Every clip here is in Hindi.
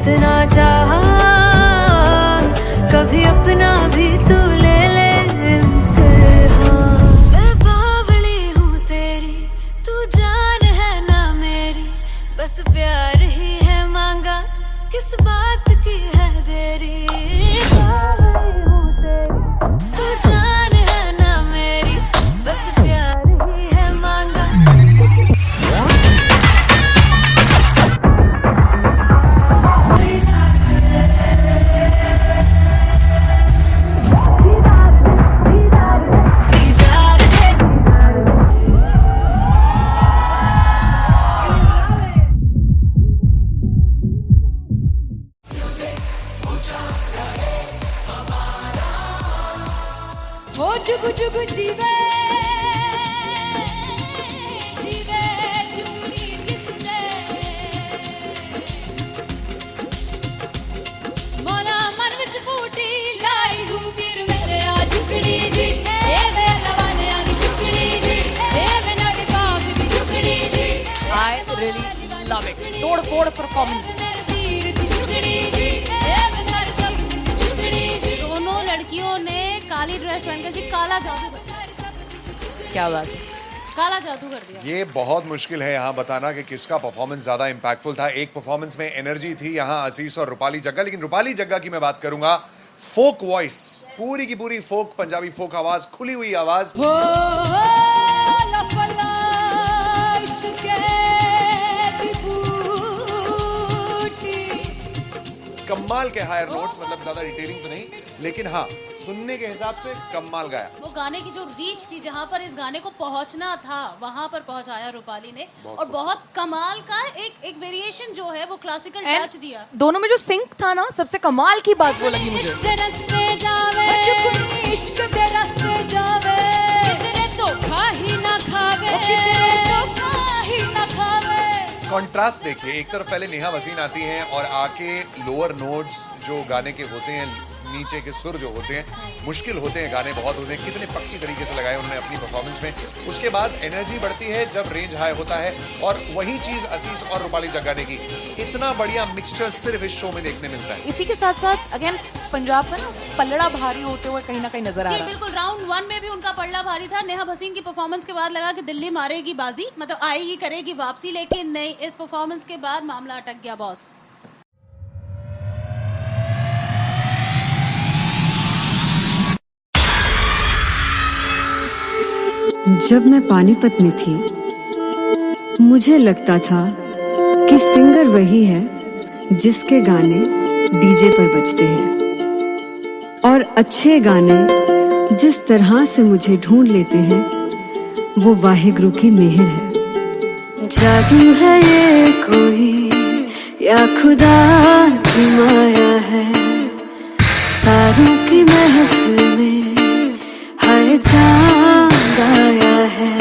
इतना चाहा, कभी अपना भी तू ले ले इम्तिहान। मैं बावली हूँ तेरी, तू जान है ना मेरी, बस प्यार ही है मांगा, किस बात की है देरी। बावली हूँ तेरी, तू जान है ना मेरी, बस प्यार ही है मांगा। हो जुगु जुगु जीवे जीवे जुगनी जिसने, मोला मन विच बूटी लाई गुबीर मेरे आ झुकड़ी जी, ए वे लवाने आ झुकड़ी जी, ए वे नदी बाग की झुकड़ी जी। I really love it. तोड़ फोड़ परफॉर्मेंस। दोनों लड़कियों ने काली ड्रेस पहनकर जी काला जादू कर दिया। क्या बात है, काला जादू कर दिया। ये बहुत मुश्किल है यहाँ बताना कि किसका परफॉर्मेंस ज्यादा इंपैक्टफुल था। एक परफॉर्मेंस में एनर्जी थी यहाँ असीस और रूपाली जग्गा, लेकिन रूपाली जग्गा की मैं बात करूंगा, फोक वॉइस, पूरी की पूरी फोक, पंजाबी फोक आवाज, खुली हुई आवाज। कमाल के हायर नोट्स, मतलब ज्यादा डिटेलिंग तो नहीं, लेकिन हाँ सुनने के हिसाब से कमाल गाया। वो गाने की जो रीच थी, जहाँ पर इस गाने को पहुंचना था वहां पर पहुंचाया रूपाली ने, और बहुत कमाल का एक वेरिएशन जो है वो क्लासिकल टच दिया। दोनों में जो सिंक था ना, सबसे कमाल की बात वो लगी मुझे। इश्क दे रस्ते जावे, इश्क दे रस्ते जावे, कितने धोखा ही ना खावे, कितने धोखा ही ना खावे। कॉन्ट्रास्ट देखिए, एक तरफ पहले नेहा वसीन आती हैं और आके लोअर नोट्स जो गाने के होते हैं, नीचे के सुर जो होते हैं, मुश्किल होते हैं, गाने बहुत होते हैं, कितने पक्की तरीके से लगाए उन्होंने अपनी परफॉर्मेंस में। उसके बाद एनर्जी बढ़ती है जब रेंज हाई होता है, और वही चीज असीस और रूपाली जग्गा ने की। इतना बढ़िया मिक्सचर सिर्फ इस शो में देखने मिलता है। इसी के साथ साथ अगेन पंजाब का ना पलड़ा भारी होते हुए कहीं ना कहीं नजर आ जी रहा है। बिल्कुल, राउंड 1 में भी उनका पलड़ा भारी था। नेहा भसीन की परफॉर्मेंस के बाद लगा कि दिल्ली मारेगी बाजी, मतलब आएगी, करेगी वापसी, लेकिन नहीं, इस परफॉर्मेंस के बाद मामला अटक गया बॉस। जब मैं पानीपत में थी, मुझे लगता था कि सिंगर वही है जिसके गाने डीजे पर बजते हैं, और अच्छे गाने जिस तरह से मुझे ढूंढ लेते हैं वो वाहिगुरु की मेहर है। जादू है ये कोई या खुदा की माया है, तारों की महफिल में हाय चांद आया है।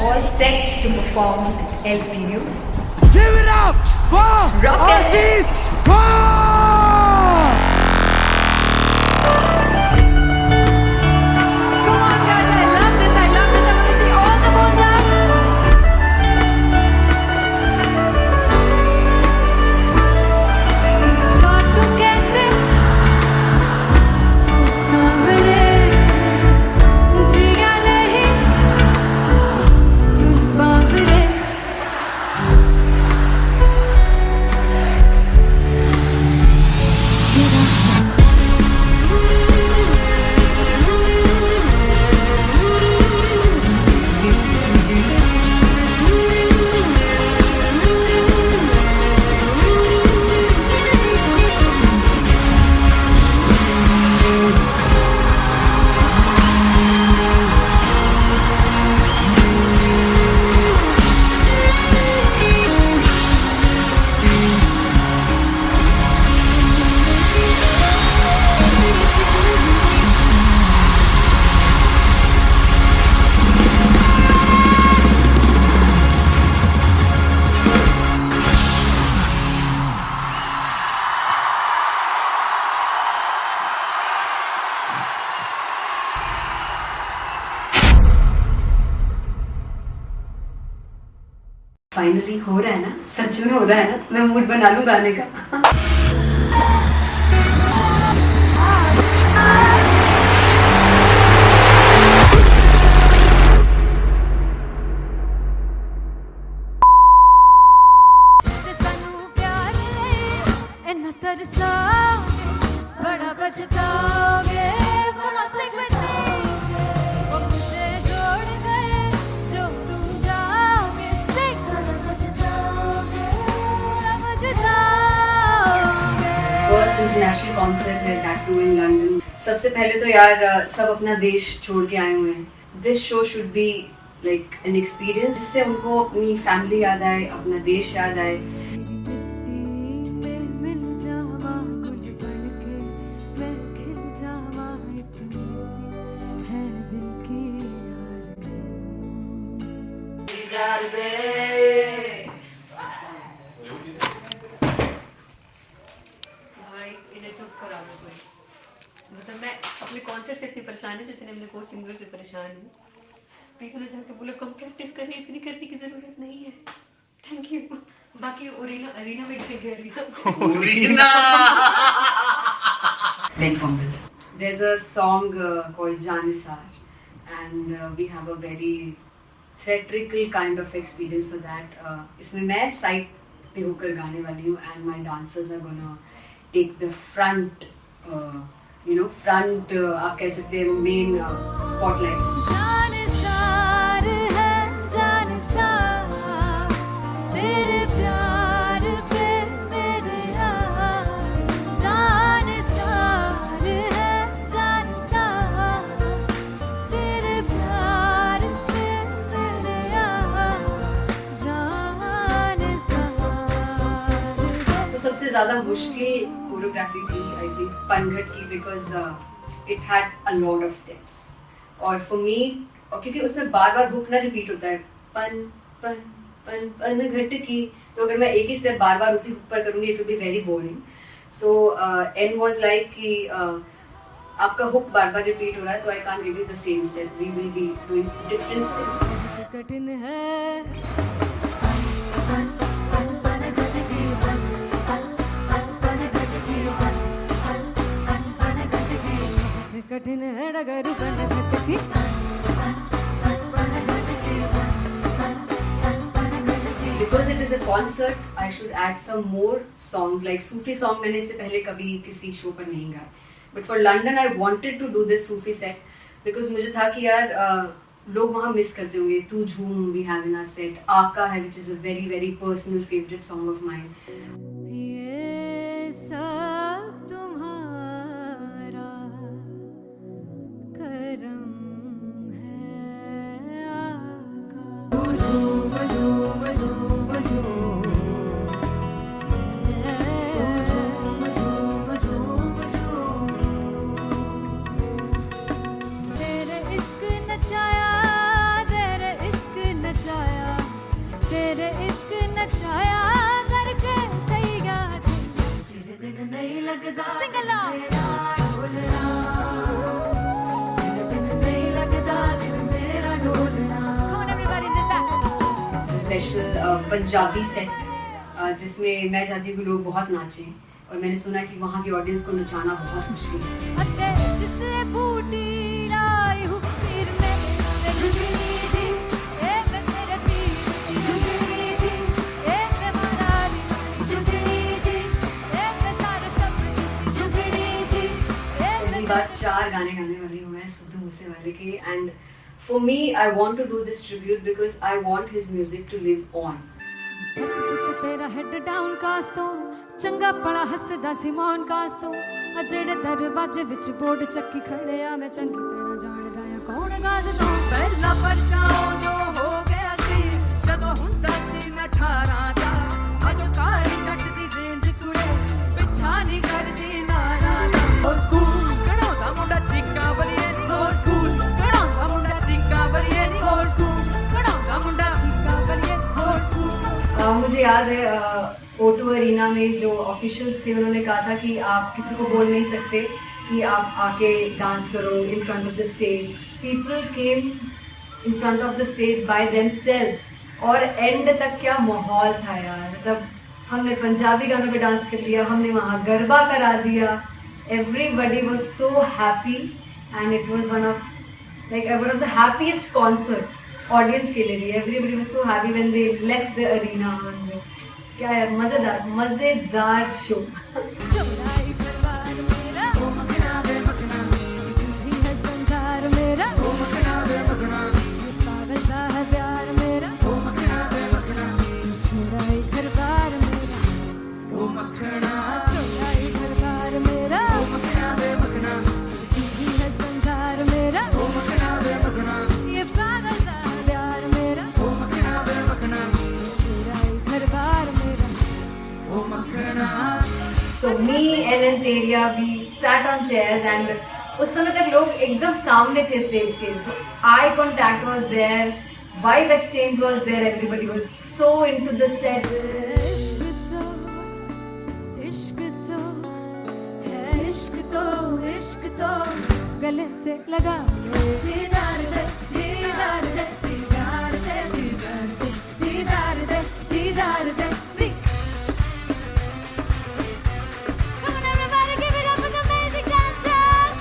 All set to perform at LPU. Give it up for Aziz Khan! Come on guys, I love this, I love this. I want to see all the balls up. काटू कैसे सावरे, जिया नहीं सुन बावरे। फाइनली हो रहा है ना, सच में हो रहा है ना, मैं मूड बना लूं गाने का। जे सानू प्यार लई इन्ना तरसाओगे, बड़ा पछताओगे, कहाँ से बतेंगे वो मुझे छोड़ कर जो तुम जाओगे, से बड़ा पछताओगे, बड़ा पछताओगे। फर्स्ट इंटरनेशनल कॉन्सर्ट है, दैट टू इन लंदन। सबसे पहले तो यार सब अपना देश छोड़ के आए हुए हैं। This show should be like an experience, जिससे उनको अपनी फैमिली याद आए, अपना देश याद आए। तेरी मिट्टी में मिल जावा गुल बनके, मैं खिल जावा इतनी सी है दिल की आरज़ू। भाई इन्हें चुप करा दो कोई। मतलब मैं अपने कॉन्सर्ट से इतनी परेशान हूँ जितने अपने को सिंगर से परेशान हूँ। प्लीज उन्हें जाके बोलो कम प्रैक्टिस करें, इतनी करने की जरूरत नहीं है। Thank you. बाकी अरीना में गए arena Big fumble. There's a song called Janisar, and we have a very theatrical kind of experience for that. इसमें मैं साइड पे होकर गाने वाली हूँ, and my dancers are gonna take the front, front आप कह सकते हैं main spotlight. जानसार है जानसार, तेरे प्यार पे मेरे यार। जानसार है जानसार, तेरे प्यार पे मेरे यार। जानसार है। तो सबसे ज़्यादा मुश्किल कोरियोग्राफी थी आई थिंक पनघट की, because it had a lot of steps. और फॉर मी, और क्योंकि उसमें बार बार हुक ना रिपीट होता है, पन पन पन पनघट की, तो अगर मैं एक ही स्टेप बार बार उसी हुक पर करूँगी it will be very boring. So and was like कि आपका हुक बार बार रिपीट हो रहा है, तो I can't give you the same step, we will be doing different steps. कठिन है कठिन है डगर बनघट की। Because it is a concert, I should add some more songs, like Sufi song मैंने इससे पहले कभी किसी शो पर नहीं गाया. But for London, I wanted to do this Sufi set because मुझे था कि यार लोग वहाँ मिस करते होंगे. तू झूम we have in our set, आका है which is a very very personal favorite song of mine. ये सब तुम्हारा करम है आका। झूम झूम झूम झूम झूम झूम झूम झूम तेरे इश्क नचाया, तेरे इश्क नचाया, तेरे इश्क नचाया करके तैयार। तेरे बिन नहीं लगदा सिंगला मेरा ढोलना, तेरे बिन नहीं लगदा दिल मेरा ढोलना। Come on everybody did that. Special Punjabi set जिसमें मैं चाहती हूँ कि लोग बहुत नाचें, और मैंने सुना है कि वहाँ की ऑडियंस को नचाना बहुत मुश्किल है. अते जिसे बूटी लाई हूँ पीर में, ते झुकनी जी ए वे मेरे पीर की झुकनी जी, ए वे मारारी की झुकनी जी, ए वे सारे सब की झुकनी जी, ए वे पहली बार 4 गाने गाने वाली हूँ मैं सिद्धू मूसेवाले के, and for me I want to do this tribute because I want his music to live on. बस पुत तेरा हेड डाउन कास तो चंगा पड़ा हसदा सिमोन कास तो अजड़े दरवाजे विच बोर्ड चक्की खड़े आ मैं चंगी तरह जानदा आ कौन गाज तो पहला बचाओ जो हो गया सी जदों हुंदा सी मैं 18 दा अजो काली जट दी रेंज कुड़े पिछा नहीं करदी नाराज हो स्कूल कढ़ाउंदा मुंडा चीका बलिए नी हो स्कूल कढ़ाउंदा मुंडा चीका बलिए नी हो स्कूल कढ़ाउंदा मुंडा चीका बलिए हो स्कूल। मुझे याद है O2 अरीना में जो ऑफिशियल्स थे उन्होंने कहा था कि आप किसी को बोल नहीं सकते कि आप आके डांस करो in front of the stage. People came in front of the stage by themselves और एंड तक क्या माहौल था यार, मतलब हमने पंजाबी गानों पे डांस कर लिया, हमने वहाँ गरबा करा दिया, everybody was so happy and it was one of the happiest concerts audience के लिए भी. Everybody was so happy when they left the arena. और क्या यार, मजेदार शो. चौराई परिवार मेरा, ओ मखना वे मखना, तू ही है संसार मेरा, ओ मखना वे मखना, पागल सा है प्यार मेरा, ओ मखना वे मखना, चौराई परिवार मेरा, ओ मखना, चौराई परिवार मेरा, ओ मखना वे मखना, तू ही है संसार मेरा, ओ मखना वे मखना, ये पागल सा है प्यार मेरा, ओ मखना वे मखना, चौराई परिवार मेरा, ओ मखना. So me and Anteria, we sat on chairs and उस समय तक लोग एकदम सामने थे स्टेज के. So eye contact was there, vibe exchange was there, everybody was so into the set. इश्क तो है, इश्क तो गले से लगा ले. दीदार दे, दीदार दे, दीदार दे, दीदार दे, दीदार दे, दीदार दे. Come on everybody, give it up for the amazing dancers.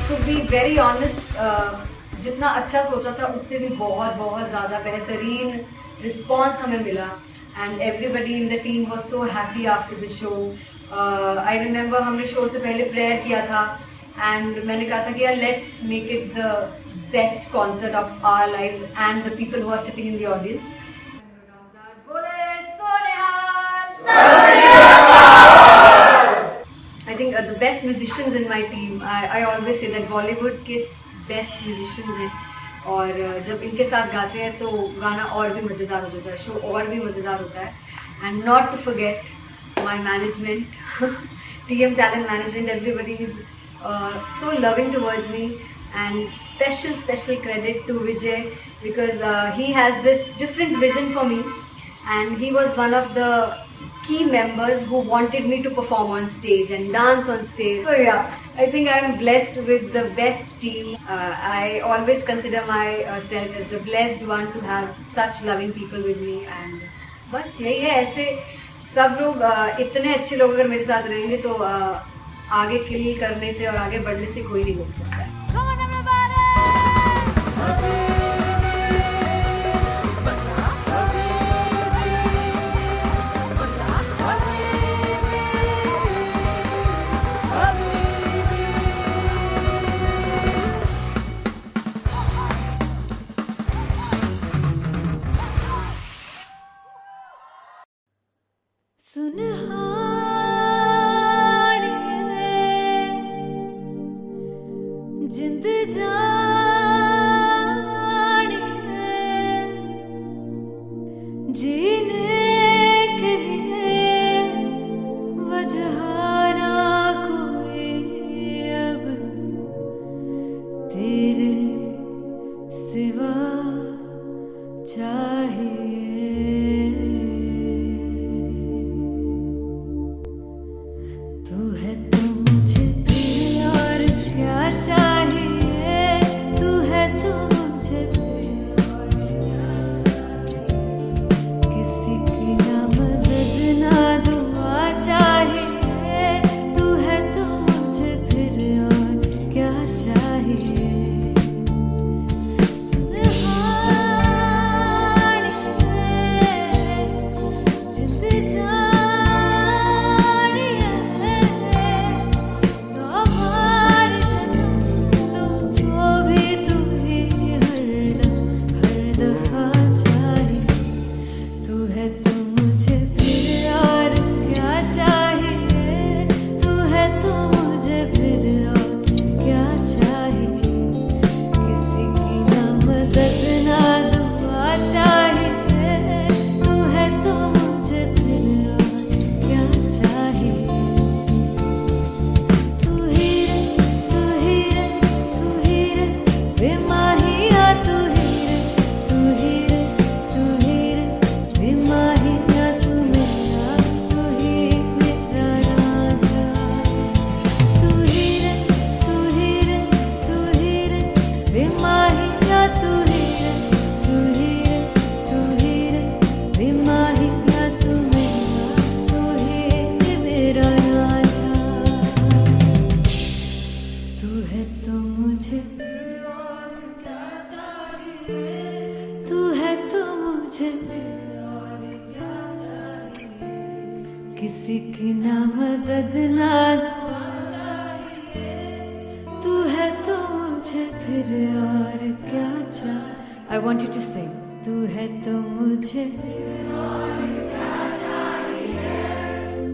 To be very honest, जितना अच्छा सोचा था उससे भी बहुत ज़्यादा बेहतरीन रिस्पॉन्स हमें मिला. And everybody in the team was so happy after the show. I remember हमने शो से पहले प्रेयर किया था एंड मैंने कहा था कि यार let's make it the best concert of our lives and the people who are sitting in the audience. I think the best musicians in my team, I always say that Bollywood के best musicians हैं और जब इनके साथ गाते हैं तो गाना और भी मज़ेदार हो जाता है, शो और भी मज़ेदार होता है. And not to forget my management, TM Talent Management, everybody is so loving towards me. And special credit to Vijay because he has this different vision for me and he was one of the key members who wanted me to perform on stage and dance on stage. So yeah, I think I'm blessed with the best team. I always consider myself as the blessed one to have such loving people with me and बस यही है. ऐसे सब लोग इतने अच्छे लोग अगर मेरे साथ रहेंगे तो आगे किल करने से और आगे बढ़ने से कोई नहीं रोक सकता है. Come on everybody. जिंद जानी है जीने के लिए वजह ना कोई अब तेरे सिवा चाहिए. तू है तो मुझे फिर और क्या चाहिए, तू है तो मुझे फिर और क्या चाहिए. किसी की ना मदद ना दुआ चाहिए, तू है तो मुझे फिर और क्या चाहिए. सुनहानी है जिंद जानी है तू है तो मुझे फिर और क्या चाह। I want you to sing. तू है तो मुझे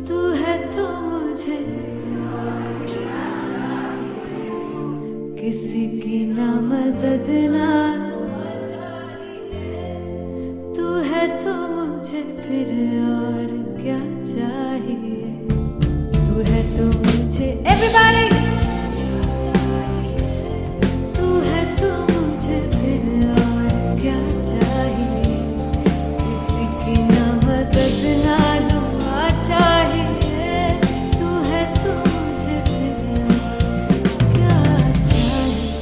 तू है तो मुझे किसी की ना मदद ना, तू है तो मुझे फिर और क्या चाहिए। तू है तो मुझे everybody, तू है तो मुझे फिर और क्या चाहिए। किसी की ना मदद ना दुआ चाहिए। तू है तो मुझे फिर और क्या चाहिए।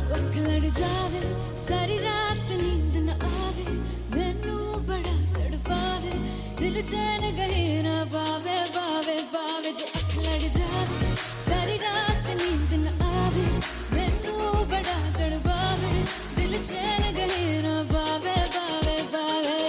चौक लड़ जावे सारी रात नींद न आवे, मैनू बड़ा तड़पावे, दिल चैन गहे ना पावे पावे पावे। जो अख लड़ जावे सारी रात नींद न आवे, मैनू बड़ा तड़पावे, दिल चैन गहे ना पावे पावे पावे।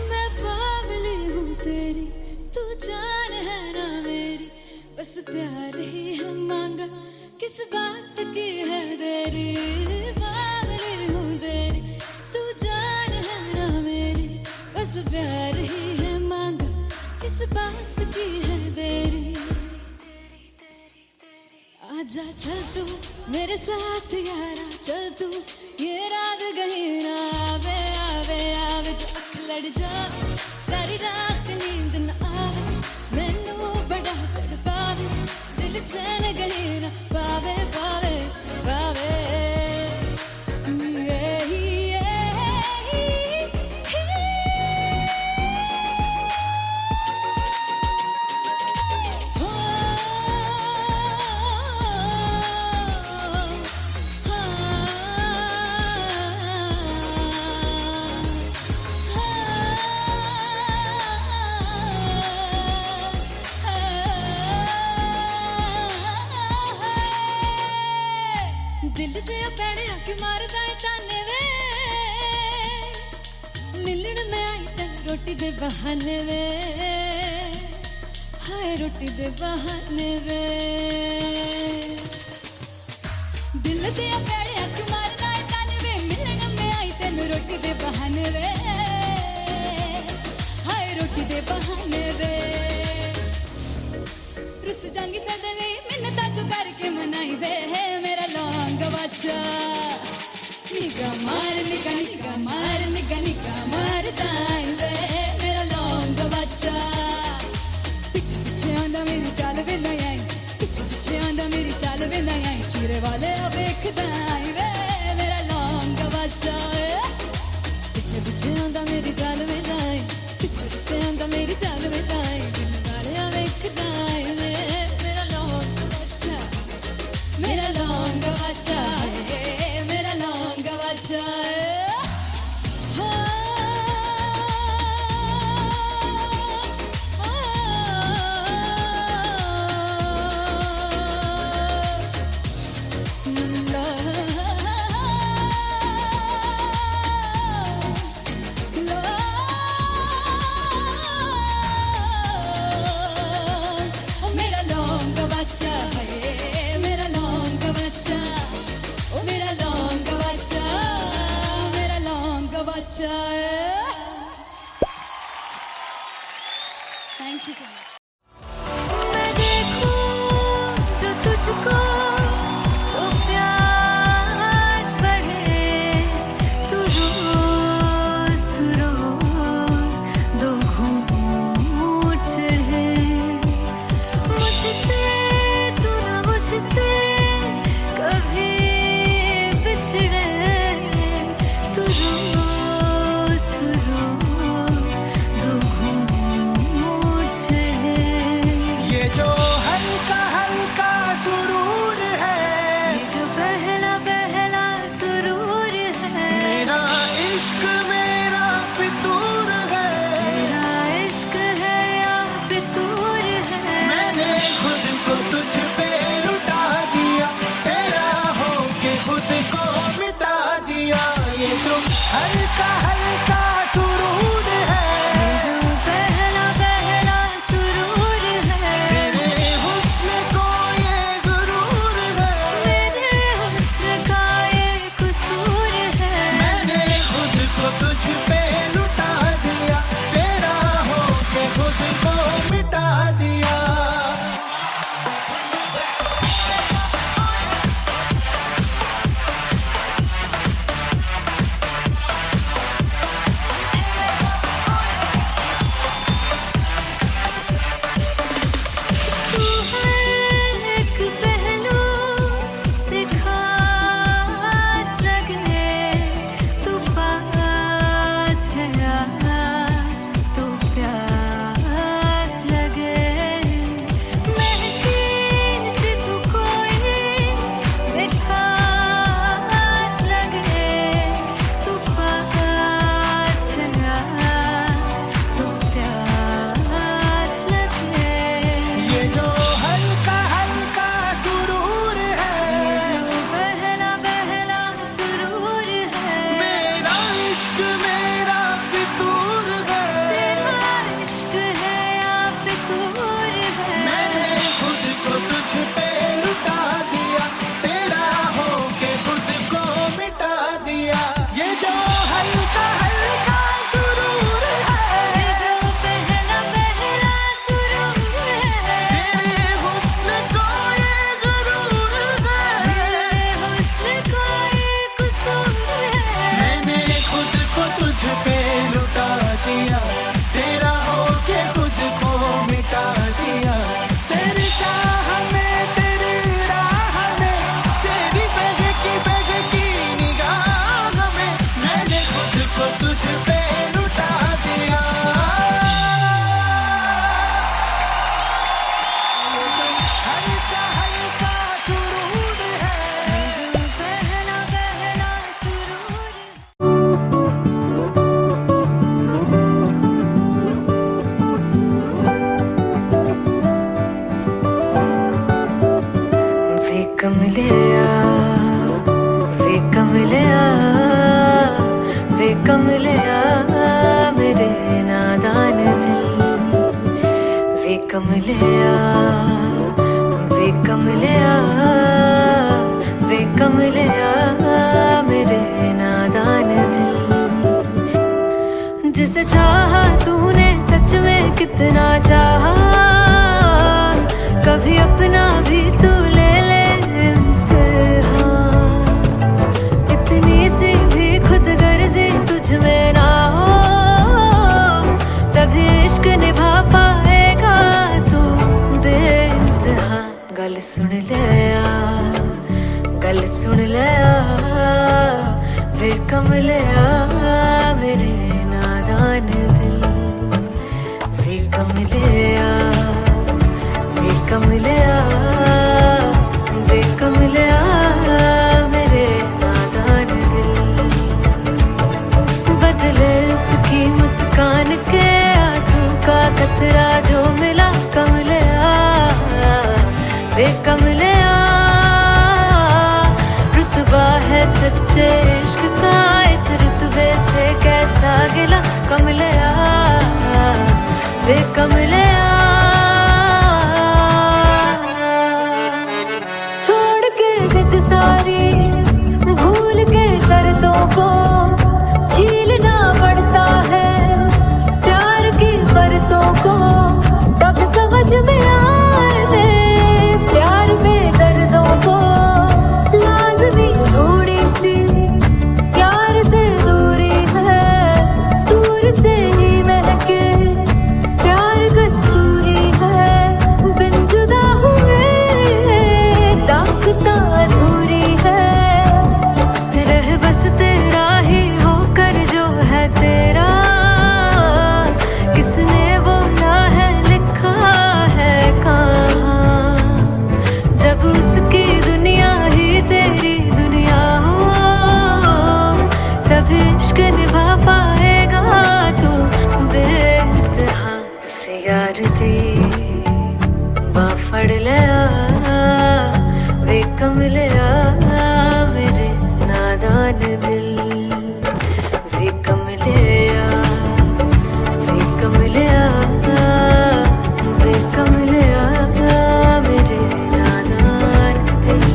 मैं बावली हूँ तेरी, तू जान है ना मेरी, बस प्यार ही है मांगा, किस बात की है देरी। बावली हूँ तेरी, तू जान है ना मेरी, बस प्यार ही है मांगा, किस बात की है देरी। आजा चल तू मेरे साथ यारा, चल तू ये रात गही ना आवे आवे आवे। जो अख लड़ जावे सारी रात नींद न आवे, मैनू बड़ा तड़पावे, दिल चैन गही ना पावे पावे पावे। दिल दे पैड़े आके मारदा है ताने वे, मिलन में आई तन रोटी दे बहाने वे, हाय रोटी दे बहाने वे। दिल दे पैड़े आके मारदा है ताने वे, मिलन में आई तन रोटी दे बहाने वे, हाय रोटी दे बहाने वे। रुस जांगी सदले मिन्नता तू करके मनाई वे, मेरा लौंग बच्चा निगा मार निगा निगा मार निगा निगा मार दाई वे, मेरा लौंग बच्चा। पीछे पीछे आंदा मेरी चाल वे ना आई, पीछे पीछे आंदा मेरी चाल वे ना आई, चूरे वाले वेखदा आई वे, मेरा लौंग बच्चा। पीछे पीछे आंदा मेरी चाल वे ना आई, पीछे पीछे आंदा मेरी चाल वे ना आई, दिल वाले वेखदा आई वे, मेरा लौंग बच्चा, मेरा लौंग बच्चा है, मेरा लौंग बच्चा है। मेरा लौंग बच्चा है, मेरा लौंग बच्चा, ओ मेरा लौंग बच्चा, मेरा लौंग बच्चा है। Thank you so much. मैं देखूं कमलिया वे कमलिया वे कमलिया मेरे नादान दिल वे कमलिया वे कमलिया वे कमलिया मेरे नादान दिल जिसे चाहा तूने सच में कितना चाहा कभी अपना भी तू ले ले इम्तिहान इतनी सी भी खुद गर्जी तुझ में ना हो तभी इश्क निभा पाएगा तू बेइंतहा गल सुन ले गल सुन ले वे कमलिया मेरे नादान दिल वे कमलिया वे कमलिया वे कमलिया मेरे नादान दिल बदले उसकी मुस्कान के आंसू का कतरा जो मिला कमलिया वे कमलिया रुतबा है सच्चे इश्क का इस रुतबे से कैसा गिला कमलिया वे कमलिया छोड़ के जिद सारी भूल के शर्तों को छीलना पड़ता है प्यार की शर्तों को तब समझ में आए प्यार में दर्दों को लाज़मी थोड़ी सी प्यार से दूरी है दूर से ही महके प्यार कस्तूरी है बिन जुदा हुए दास्तां अधूरी है रह बस तेरा ही होकर जो है तेरा किसने बोला है लिखा है कहाँ जब उसकी दुनिया ही तेरी दुनिया हो तभी इश्क निभा पाएगा तू बेइंतहा से यार दी बाफड़ लिया वे कमलिया मेरे नादान दिल वे कमलिया वे कमलिया वे कमलिया मेरे नादान दिल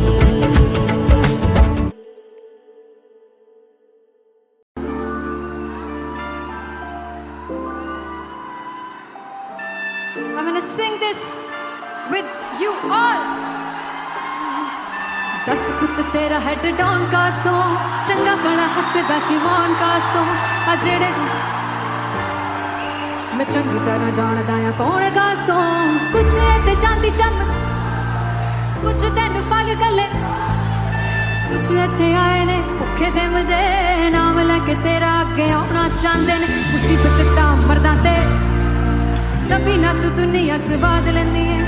I'm gonna sing this with you all. दस पुत तेरा हेड डॉन कास तो चंगा बड़ा हसदा सी मौन कास तो आ जेड़े मैं चंगी तरह जानदा आ कौन कास तो कुछ ते चांदी चम कुछ तेन फल गले कुछ इत्थे आए ने भुखे फिमदे नाम लैके तेरा अगे आउणा चाहंदे ने मुसीबत दा मरदा ते तभी ना तू दुनिया स्वाद लेंदी है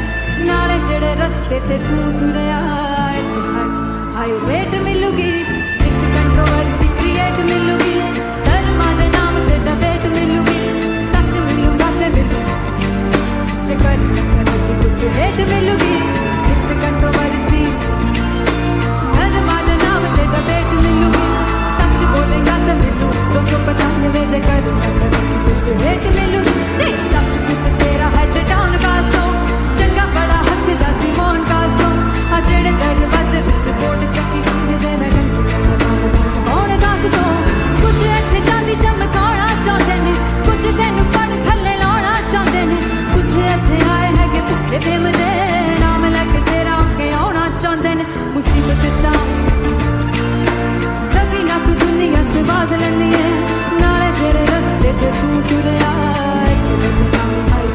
नाले जेड़े रस्ते ते तू तुरया इत्थे हाई रेट मिलूगी एक कंट्रोवर्सी क्रिएट मिलूगी धर्मा दे नाम ते डिबेट मिलूगी सच मिलूगा ते मिलू जे कर कुछ रेट मिलूगी एक कंट्रोवर्सी धर्मा दे नाम ते डिबेट मिलूगी सच बोलेगा ते मिलू 295 जे कर कुछ रेट मिलूगी से 10 कुछ तेरा हेड डाउन कास तो चंगा बड़ा हसदा सी मौन कास तो आ जेड़े दरवाजे विच बोर्ड चक्की दे मैं कौन कास तो कुछ इत्थे चांदी चमकाउणा चाहंदे ने कुछ तेनू फड़ थल्ले लाउणा चाहंदे ने कुछ इत्थे आए हैगे भुखे फिमदे नाम लैके तेरा अगे आउणा चाहंदे ने मुसीबत दा तभी ना तू दुनिया स्वाद लैंदी है नाले तेरे रस्ते ते तू तुरया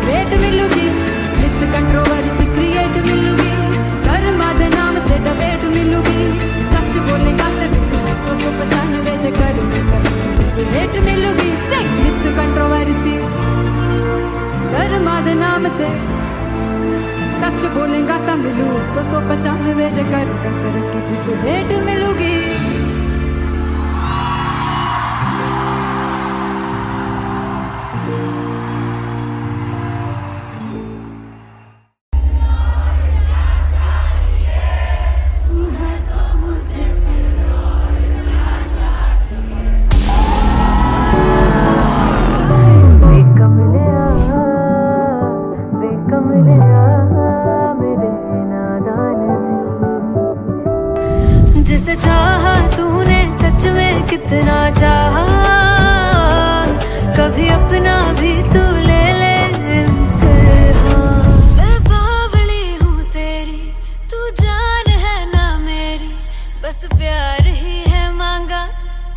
रेट मिलूगी नित कंट्रोवर्सी क्रिएट मिलूगी धर्मा दे नाम ते डिबेट मिलूगी सच बोलेगा ते 295 जे कर रेट मिलूगी से नित कंट्रोवर्सी धर्मा दे नाम ते सच बोलेगा ता मिलू 295 जे कर रेट मिलूगी मुझसे चाहा तूने सच में कितना चाहा, कभी अपना भी तू ले ले इम्तिहान। मैं बावली हूँ तेरी, तू जान है ना मेरी, बस प्यार ही है मांगा,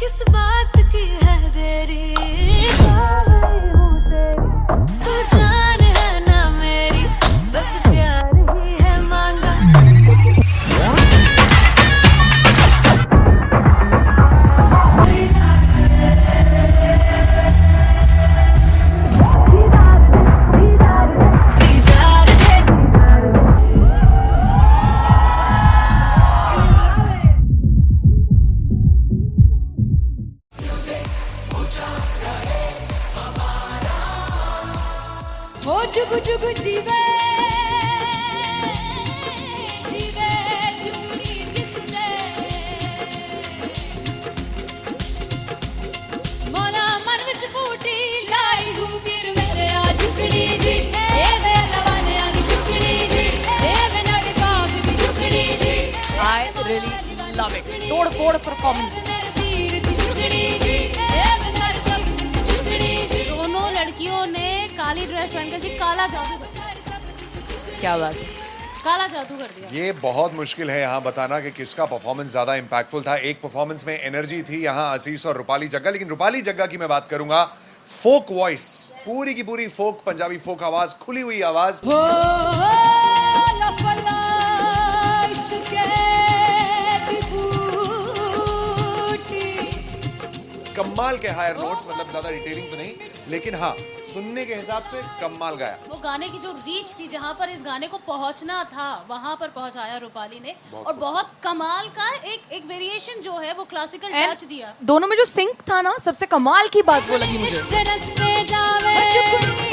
किस बात की है देरी। बावली हूँ तेरी, तू जान है ना मेरी, बस प्यार ही है मांगा। हो जुगु जुगु जीवे जीवे जुगनी जिससे मोला मन विच बूटी लाई हूँ वीर मेरे आ झुकड़ी जी, ए वे लवाने आगी झुकड़ी जी, ए वे नदी बाग की झुकड़ी जी। I really love it. तोड़ फोड़ परफॉर्मेंस। मेरे वीर की झुकड़ी जी, ए वे सारे सब की झुकड़ी जी। दोनों लड़कियों ने काली ड्रेस पहनकर जी काला जादू कर दिया। क्या बात है, काला जादू कर दिया। ये बहुत मुश्किल है यहाँ बताना कि किसका परफॉर्मेंस ज्यादा इंपैक्टफुल था। एक परफॉर्मेंस में एनर्जी थी यहाँ असीस और रूपाली जग्गा, लेकिन रूपाली जग्गा की मैं बात करूंगा फोक वॉइस, पूरी की पूरी फोक, पंजाबी फोक आवाज, खुली हुई आवाज। हो लफला इश्क़ की बूटी। कमाल के हायर नोट्स, मतलब ज्यादा डिटेलिंग तो नहीं, लेकिन हाँ सुनने के हिसाब से कमाल गाया। वो गाने की जो रीच थी, जहाँ पर इस गाने को पहुंचना था वहां पर पहुंचाया रूपाली ने, और बहुत कमाल का एक वेरिएशन जो है वो क्लासिकल टच दिया। दोनों में जो सिंक था ना, सबसे कमाल की बात वो लगी मुझे। इश्क़ दे रस्ते जावे,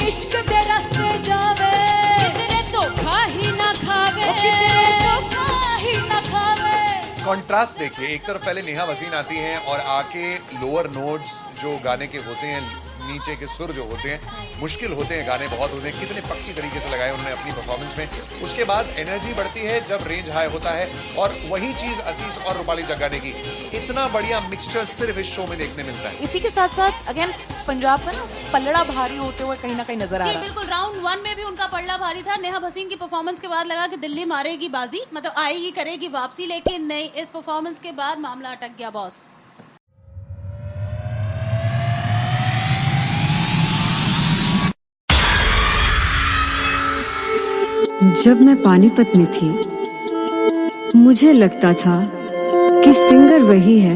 इश्क़ दे रस्ते जावे, कितने धोखा ही ना खावे, कितने धोखा ही ना खावे। कॉन्ट्रास्ट देखिए, एक तरफ पहले नेहा वसीन आती हैं और आके लोअर नोट्स जो गाने के होते हैं, नीचे के सुर जो होते हैं, मुश्किल होते हैं, गाने बहुत होते हैं, कितने पक्की तरीके से लगाए उन्होंने अपनी परफॉर्मेंस में। उसके बाद एनर्जी बढ़ती है जब रेंज हाई होता है, और वही चीज असीस और रूपाली जग्गा ने की। इतना बढ़िया मिक्सचर सिर्फ इस शो में देखने मिलता है। इसी के साथ साथ अगेन पंजाब का ना पलड़ा भारी होते हुए कहीं ना कहीं नजर आ जी रहा है। बिल्कुल, राउंड 1 में भी उनका पलड़ा भारी था। नेहा भसीन की परफॉर्मेंस के बाद लगा कि दिल्ली मारेगी बाजी, मतलब आएगी, करेगी वापसी, लेकिन नहीं, इस परफॉर्मेंस के बाद मामला अटक गया बॉस। जब मैं पानीपत में थी, मुझे लगता था कि सिंगर वही है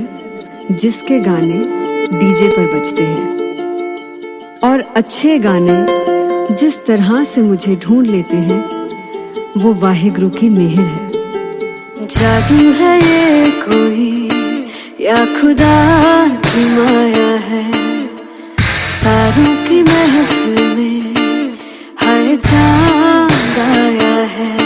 जिसके गाने डीजे पर बजते हैं, और अच्छे गाने जिस तरह से मुझे ढूंढ लेते हैं वो वाहिगुरु की मेहर है। जादू है ये कोई या खुदा की माया है, तारों की महफिल में हाय चांद आया है।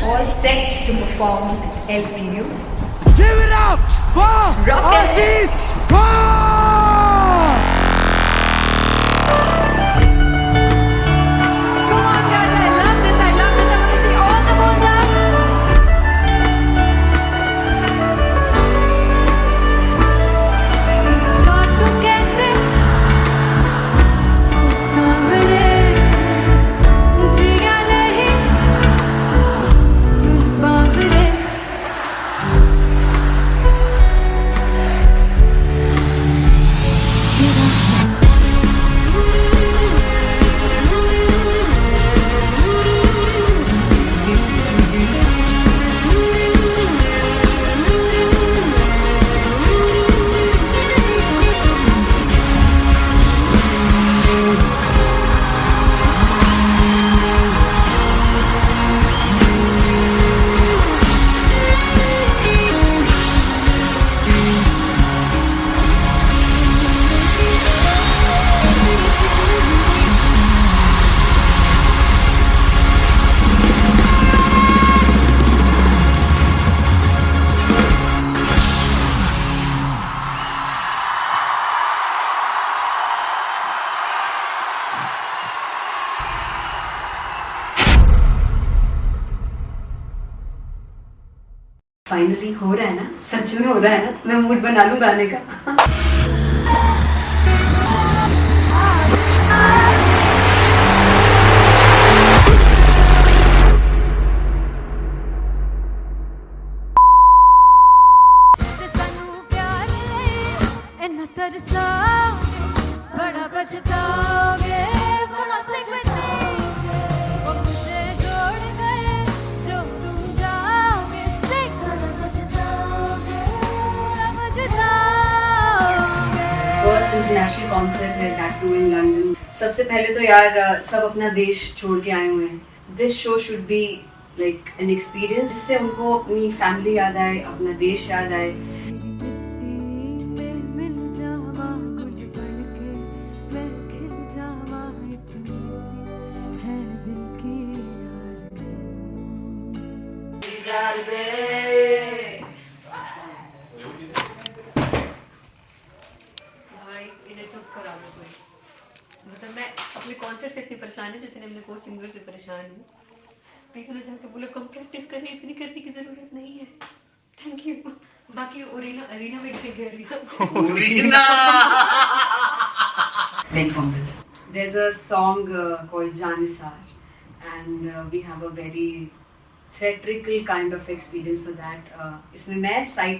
All set to perform at LPU. Give it up for Aziz Khan! Come on guys, I love this, I love this. I want to see all the balls up. काटूं कैसे सावरे, जिया नहीं सुन बावरे। फाइनली हो रहा है ना, सच में हो रहा है ना, मैं मूड बना लूं गाने का। तरसा बड़ा पछताओगे, बड़ा सिखते वो मुझे छोड़ कर जो तुम जाओगे, बड़ा पछताओगे, बड़ा पछताओगे। फर्स्ट इंटरनेशनल कॉन्सर्ट है, दैट टू इन लंदन। सबसे पहले तो यार सब अपना देश छोड़ के आए हुए हैं। This show should be like an experience, जिससे उनको अपनी फैमिली याद आए, अपना देश याद आए। भाई इन्हें चुप करा दो कोई। मतलब मैं अपने कॉन्सर्ट से इतनी परेशान है जितने अपने को सिंगर से परेशान हूँ। प्लीज उन्हें जाके बोलो कम प्रैक्टिस करनी, इतनी करने की जरूरत नहीं है। Thank you. बाकी अरीना में गए arena Very fumble. There's a song called Janisar, and we have a very theatrical kind of experience for that. इसमें मैं साइड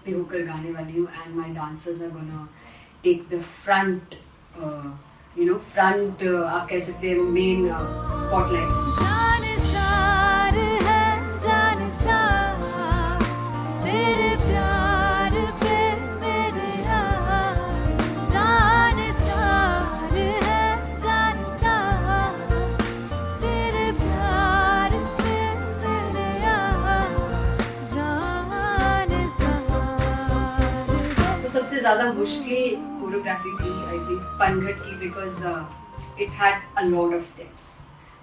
पे होकर गाने वाली हूँ, and my dancers are gonna take the front, front आप कह सकते हैं main spotlight. जानिसार है जानिसार, तेरे प्यार पे मेरे यार। जानिसार है जानिसार, तेरे प्यार पे मेरे यार। जानिसार। तो सबसे ज़्यादा मुश्किल कोरियोग्राफी थी आई थिंक पनघट की, because it had a lot of steps.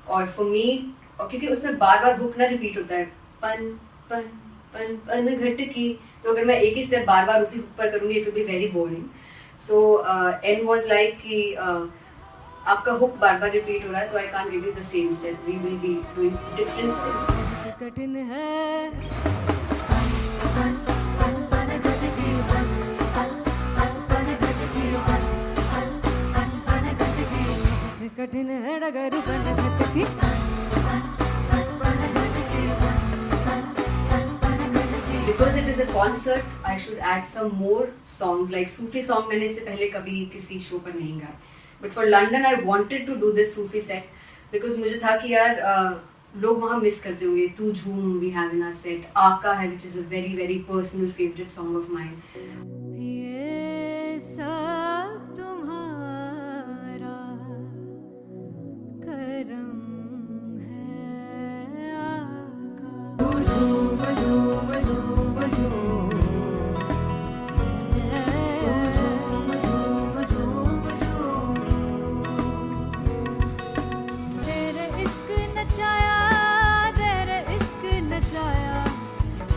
और फॉर मी, और क्योंकि उसमें बार बार हुक ना रिपीट होता है, पन पन पन पन घट की, तो अगर मैं एक ही स्टेप बार बार उसी हुक पर करूँगी it will be very boring. So and was like कि आपका हुक बार बार रिपीट हो रहा है, तो I can't give you the same step, we will be doing different steps. कठिन है कठिन है डगर बनघट की। Because it is a concert, I should add some more songs, like Sufi song मैंने इससे पहले कभी किसी शो पर नहीं गाए, but for London I wanted to do this Sufi set because मुझे था कि यार लोग वहाँ मिस करते होंगे। तू झूम we have in our set, आका है which is a very very personal favorite song of mine. ये सब तुम्हारा करम है आका। झूम झूम झूम झूम, झूम झूम झूम झूम। तेरे इश्क नचाया, तेरे इश्क नचाया,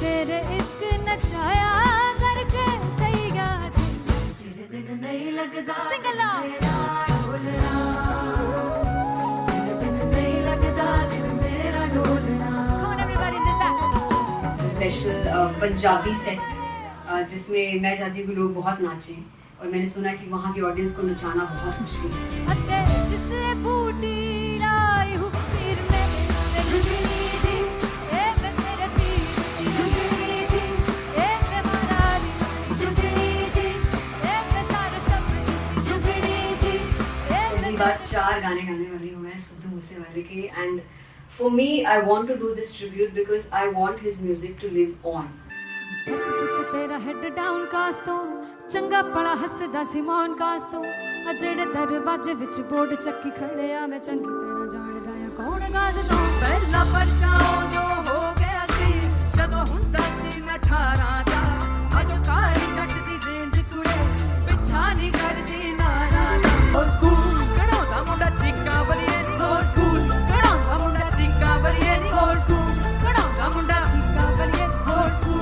तेरे इश्क नचाया करके तैयार। तेरे बिन नहीं लगदा मेरा ढोलना, तेरे बिन नहीं लगदा दिल मेरा ढोलना। Come on everybody, did that. Special Punjabi set जिसमें मैं चाहती हूँ कि लोग बहुत नाचें, और मैंने सुना कि वहाँ की ऑडियंस को नचाना बहुत मुश्किल है। अते जिसे बूटी लाई हूँ पीर में, ते झुकनी जी, ए वे मेरे पीर की झुकनी जी, ए वे मनाली की झुकनी जी, ए वे सारे सपने की झुकनी जी, ए पहली बार 4 गाने गाने वाली हूँ मैं सिद्धू मूसेवाले के, and for me I want to do this tribute because I want his music to live on. बस पुत तेरा हेड डाउन कास तो चंगा पड़ा हसदा सी मौन कास तो, अजड़े दरवाजे विच बोर्ड चक्की खड़े आ मैं चंगी तरह जानदा आ कौन गाज तो। पहला परचाओ जो हो गया सी जदों हुंदा सी मैं 18 दा, अजो काली जट दी रेंज कुड़े पिछा नहीं करदी नारा दा। और स्कूल कढ़ाउंदा मुंडा चीका बलिए नी, और स्कूल कढ़ाउंदा मुंडा चीका बलिए नी, और स्कूल कढ़ाउंदा मुंडा चीका बलिए, और स्कूल।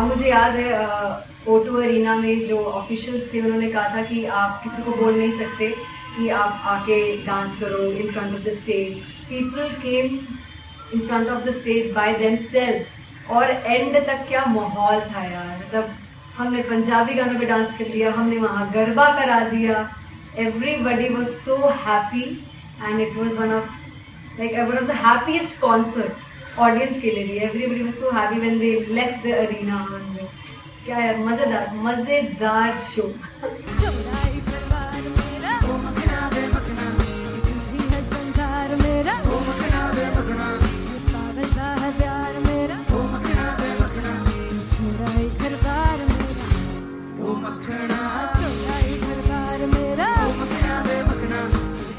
मुझे याद है O2 अरीना में जो ऑफिशियल्स थे उन्होंने कहा था कि आप किसी को बोल नहीं सकते कि आप आके डांस करो in front of the stage. People came in front of the stage by themselves, और एंड तक क्या माहौल था यार, मतलब हमने पंजाबी गानों पे डांस कर लिया, हमने वहाँ गरबा करा दिया, everybody was so happy and it was one of the happiest concerts audience के लिए भी. Everybody was so happy when they left the arena. क्या यार, मजेदार शो. चौराई परिवार मेरा ओ मखना वे मखना भी है संसार मेरा ओ मखना वे मखना पागल सा है प्यार मेरा ओ मखना वे मखना चौराई परिवार मेरा ओ मखना चौराई परिवार मेरा ओ मखना वे मखना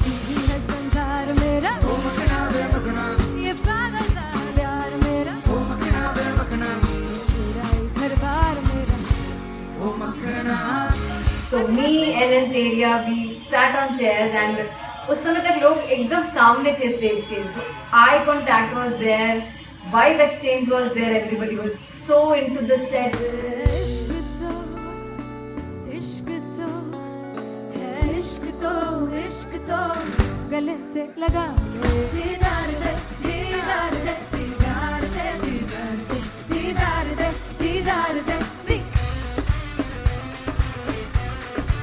भी है संसार मेरा ओ मखना वे मखना ये पागल सा है प्यार मेरा ओ मखना वे मखना चौराई परिवार मेरा ओ मखना. So me and Antheria, we sat on chairs and उस समय तक लोग एकदम सामने थे स्टेज के. So eye contact was there, vibe exchange was there, everybody was so into the set. इश्क तो है, इश्क तो गले से लगा ले. दीदार दे, दीदार दे, दीदार दे, दीदार दे, दीदार दे, दीदार दे.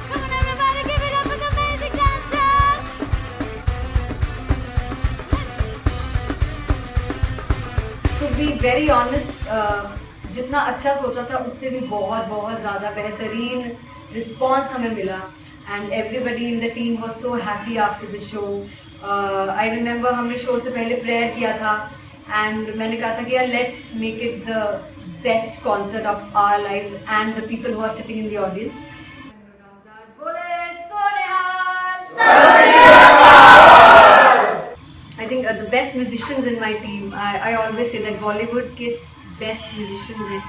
Come on everybody, give it up for the amazing dancers. To be very honest, जितना अच्छा सोचा था उससे भी बहुत ज़्यादा बेहतरीन रिस्पॉन्स हमें मिला. And everybody in the team was so happy after the show. I remember हमने शो से पहले प्रेयर किया था एंड मैंने कहा था कि यार let's make it the best concert of our lives and the people who are sitting in the audience. I think the best musicians in my team, I always say that Bollywood के best musicians हैं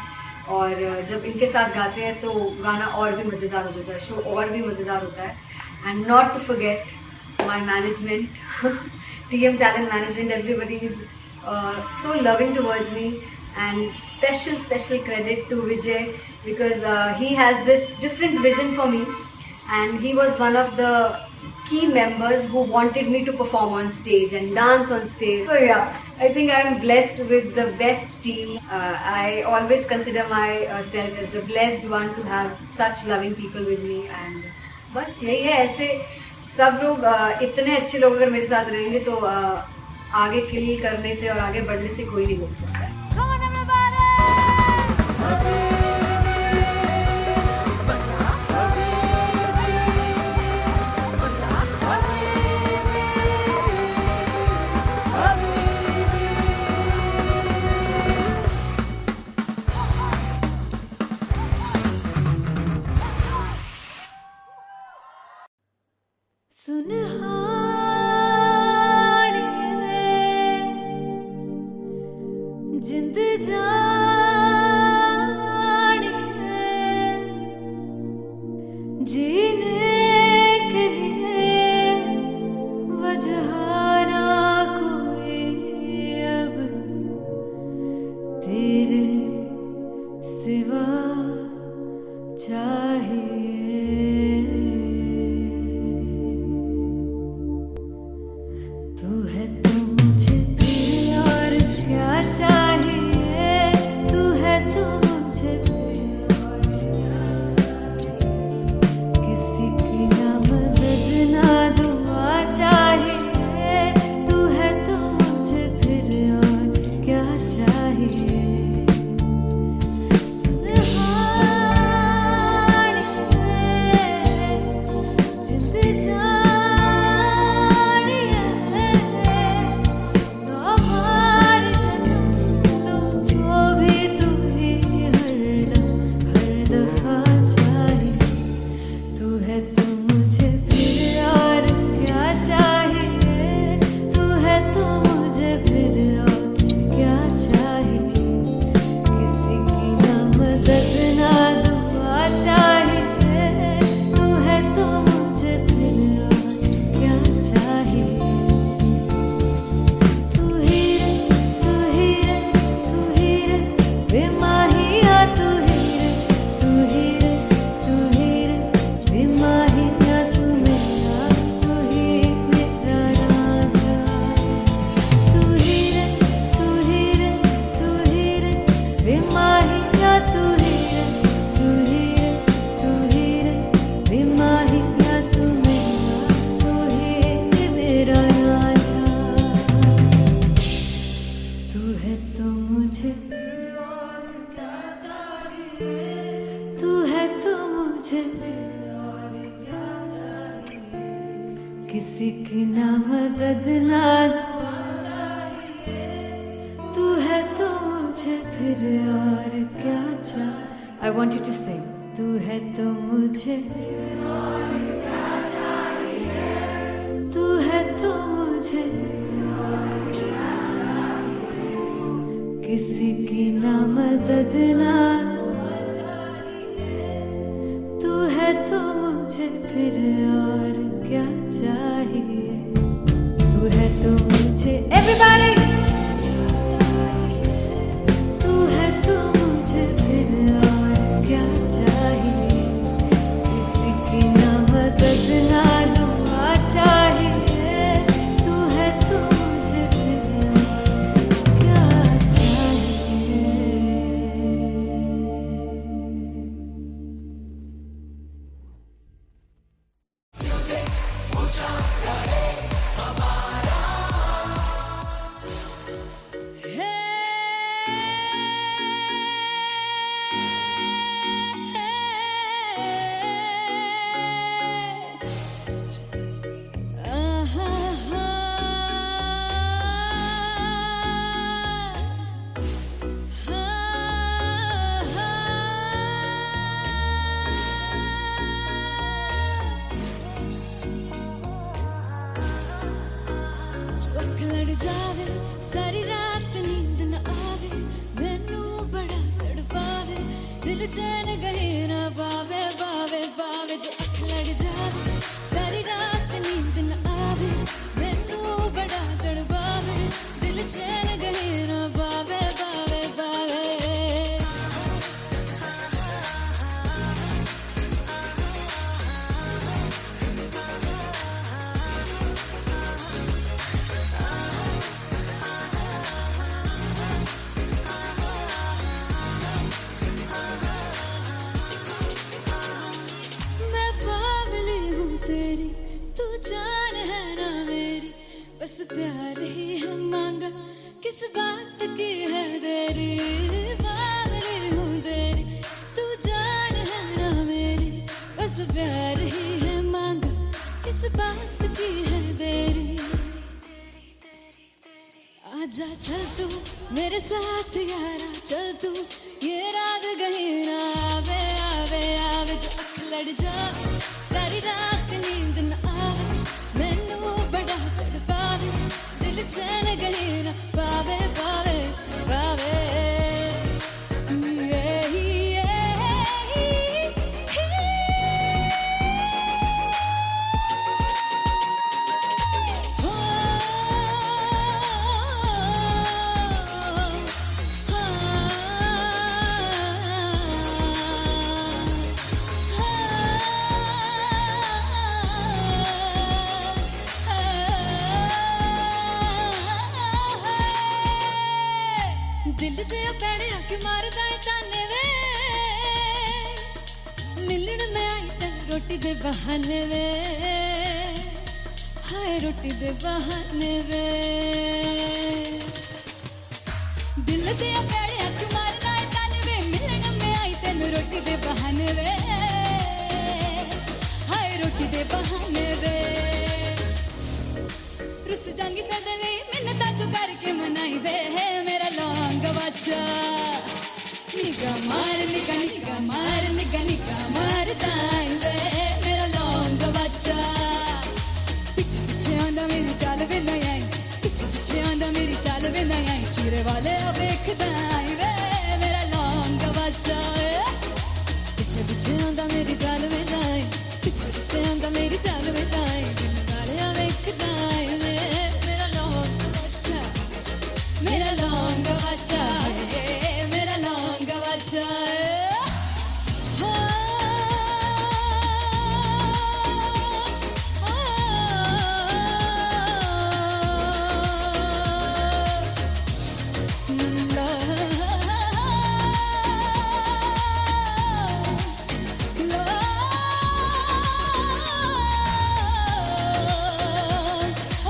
और जब इनके साथ गाते हैं तो गाना और भी मज़ेदार हो जाता है, शो और भी मज़ेदार होता है. And not to forget my management, TM Talent Management, everybody is so loving towards me, and special credit to Vijay because he has this different vision for me and he was one of the key members who wanted me to perform on stage and dance on stage. So yeah, I think I am blessed with the best team. I always consider myself as the blessed one to have such loving people with me and बस यही है. ऐसे सब लोग इतने अच्छे लोग अगर मेरे साथ रहेंगे तो आगे किल करने से और आगे बढ़ने से कोई नहीं रोक सकता है. Come on everybody. सुनहानी में जिंद जानी में जीने के लिए वजह ना कोई अब तेरे सिवा चाहिए. तू है तो मुझे और क्या चाहिए. तू है तो मुझे, तू है तो मुझे किसी की ना मदद ना, तू है तो मुझे फिर और क्या चाह। I want you to sing. तू है तो मुझे, तू है तो मुझे किसी की ना मदद ना, तू है तो मुझे फिर और क्या चाहिए। तू है तो मुझे, everybody, तू है तो मुझे फिर और क्या चाहिए। किसी की ना मदद ना दुआ चाहिए। तू है तो मुझे फिर और क्या चाहिए। चौक लड़ जावे सारी रात नींद न आवे, मैनू बड़ा तड़पावे, दिल चैन गहे ना पावे पावे पावे। जो अख लड़ जावे सारी रात नींद न आवे, मैनू बड़ा तड़पावे, दिल चैन गहे ना पावे पावे पावे। मैं बावली हूँ तेरी, तू जान है ना मेरी, बस प्यार ही है मांगा, किस बात की है देरी। बावली हूँ तेरी, तू जान है ना मेरी, बस प्यार ही है मांगा, किस बात की है देरी। आजा चल तू मेरे साथ यारा, चल तू ये रात कहीं ना आवे आवे आवे। जो अख लड़ जावे सारी रात नींद न आवे, मैनू बड़ा तड़पावे, दिल चैन कहीं ना पावे पावे पावे। दिल दे पैड़े आके मारदा है ताने वे, मिलन में आई तेन रोटी दे बहाने वे, हाय रोटी दे बहाने वे। दिल दे पैड़े आके मारदा है ताने वे, मिलन में आई तेन रोटी दे बहाने वे, हाय रोटी दे बहाने वे। रुस जांगी सदले मिन्नता तू करके मनाई वे, मेरा लौंग बच्चा निगा मार निगा निगा मार निगा निगा मारदाई वे, मेरा लौंग बच्चा। पिछे पिछे आंदा मेरी चाल वे ना आई, पिछे पिछे आंदा मेरी चाल वे ना आई, चीरे वाले वेखदा आई वे, मेरा लौंग बच्चा। पिछे पिछे आंदा मेरी चाल वे ना आई, पिछे पिछे आंदा मेरी चाल वे ना आई, दिल वाले वेखदा आई वे, मेरा लौंग बच्चा, मेरा लौंग बच्चा, मेरा लौंग बच्चा।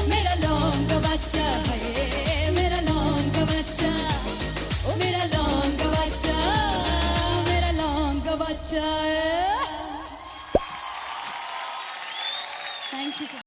मेरा लौंग बच्चा है, मेरा लौंग बच्चा। बच्चा है। Thank you sir.